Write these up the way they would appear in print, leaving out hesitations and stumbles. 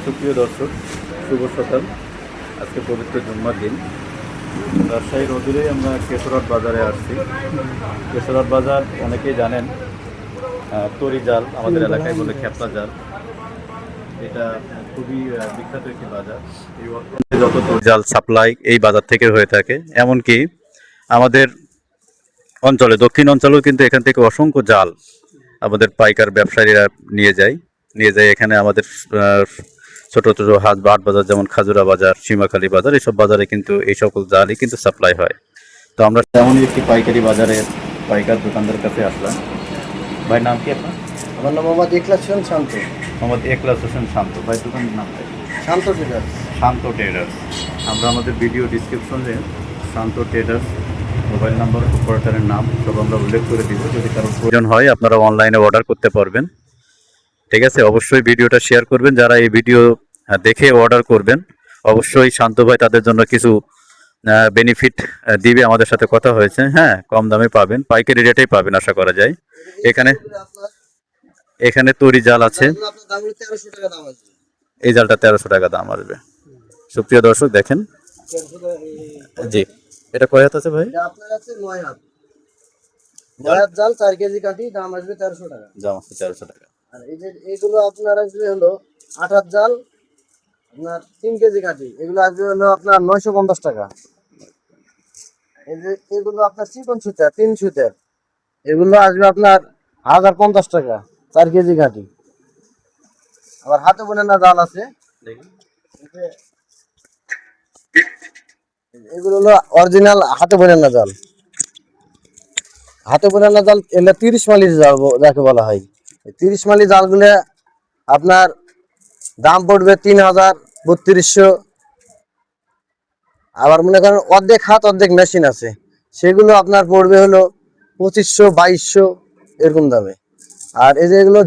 সুপ্রিয় দর্শক, শুভ সকাল। আজকে পবিত্র জুম্মার দিন। রাজশাহীর অদূরে আমরা কেশরহাট বাজারে আসছি। কেশরহাট বাজার অনেকেই জানেন, তরি জাল, আমাদের এলাকায় বলে খেপলা জাল। এটা খুবই বিখ্যাত একটি বাজার। এই যত তরি জাল সাপ্লাই এই বাজার থেকে হয়ে থাকে। এমনকি আমাদের অঞ্চলে, দক্ষিণ অঞ্চলেও কিন্তু এখান থেকে অসংখ্য জাল আমাদের পাইকার ব্যবসায়ীরা নিয়ে যায়। এখানে আমাদের ছোট ছোট হাট বাজার, যেমন খাজুরা বাজার, সীমাখালী বাজার, এইসব বাজারে কিন্তু এই সকল জালই কিন্তু সাপ্লাই হয়। তো আমরা তেমনই একটি পাইকারি বাজারের পাইকার দোকানদার কাছে আসলাম। ভাই, নাম কি আপনার? আমার নাম মোহাম্মদ ইখলাস হোসেন শান্ত। মোহাম্মদ ইখলাস হোসেন শান্ত। ভাই, দোকানের নাম কি? শান্ত ট্রেডার্স। শান্ত ট্রেডার্স। আমরা আমাদের ভিডিও ডিসক্রিপশনে শান্ত ট্রেডার্স মোবাইল নাম্বার, অপারেটরের নাম সব আমরা উল্লেখ করে দিব। যদি কারো প্রয়োজন হয় আপনারা অনলাইনে অর্ডার করতে পারবেন। ঠিক আছে, অবশ্যই ভিডিওটা শেয়ার করবেন। যারা এই ভিডিও দেখে অর্ডার করবেন, অবশ্যই শান্ত ভাই তাদের জন্য কিছু বেনিফিট দিবে। আমাদের সাথে কথা হয়েছে। হ্যাঁ, কম দামে পাবেন, পাইকারি রেটেই পাবেন আশা করা যায়। এখানে তরি জাল আছে। এই জালটা 1300 টাকা দাম আসবে। সুপ্রিয় দর্শক দেখেন, জি, এটা কয় হাত আছে ভাই? আপনার আছে 9 হাত। 9 হাত জাল 4 কেজি কাঠি, দাম আসবে 1300 টাকা। দাম আছে 1300 টাকা। আর এই যে এগুলো আপনার আসবে হলো 8 হাত জাল, আপনার 3 কেজি কাঠি, এগুলো আসবে হলো আপনার 950 টাকা। এই যে এগুলো আপনার চিকন সুতা 3 সুতার, এগুলো আসবে আপনার 1050 টাকা 4 কেজি কাঠি। আবার হাতে বোনা জাল আছে, এগুলো হলো অরিজিনাল হাতে বোনা জাল। হাতে বোনা জাল এগুলো 30 মালি জাল যাকে বলা হয়। 30 মালি জালগুলো আপনার দাম পড়বে 3000, 3200। আবার মনে করেন অর্ধেক হাত অর্ধেক মেশিন আছে, সেগুলো আপনার পড়বে হলো 2500, 2200 এরকম দামে। আর এই যে এগুলো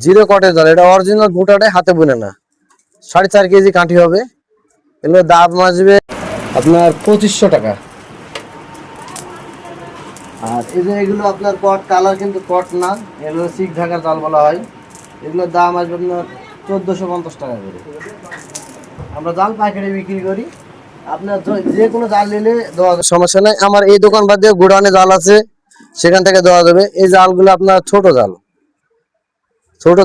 জিরো কটের জাল, এটা অরিজিনাল গোটাটাই হাতে বোনা না, 4.5 কেজি কাঠি হবে। এগুলো দাম আসবে আপনার 2500 টাকা। আর এই যে এগুলো আপনার কট কালার, কিন্তু কট না, এগুলো শিখ ঢাকার জাল বলা হয়। এগুলোর দাম আসবে আপনার 1450 টাকা করে। আমরা জাল পাইকারি বিক্রি করি। আপনার যে কোনো জাল নিলে দেওয়া সমস্যা নেই। আমার এই দোকান বাদ দিয়ে গোডাউনে জাল আছে, সেখান থেকে দেওয়া যাবে। এই জালগুলো আপনার ছোট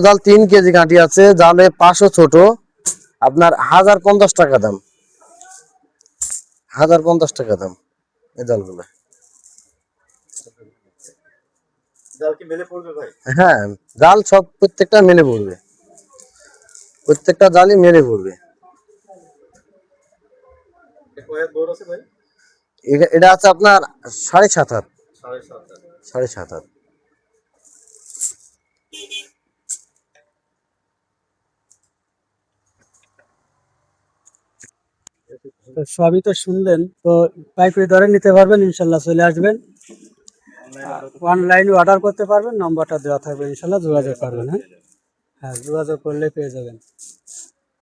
জাল 3 কেজি কাঠি আছে, জালে 500 ছোট, আপনার 1050 টাকা দাম। 1050 টাকা দাম এই জালগুলো। হ্যাঁ, জাল সব প্রত্যেকটা মেলে পড়বে, প্রত্যেকটা জালই মেলে পড়বে। এটা আছে আপনার 7.5 হাত। 7.5 হাত। সবই তো শুনলেন, তো পাইকারি দরে নিতে পারবেন, ইনশাল্লাহ চলে আসবেন। অনলাইনে অর্ডার করতে পারবেন, নম্বরটা দেওয়া থাকবে, ইনশাল্লাহ যোগাযোগ করবেন। হ্যাঁ, যোগাযোগ করলে পেয়ে যাবেন।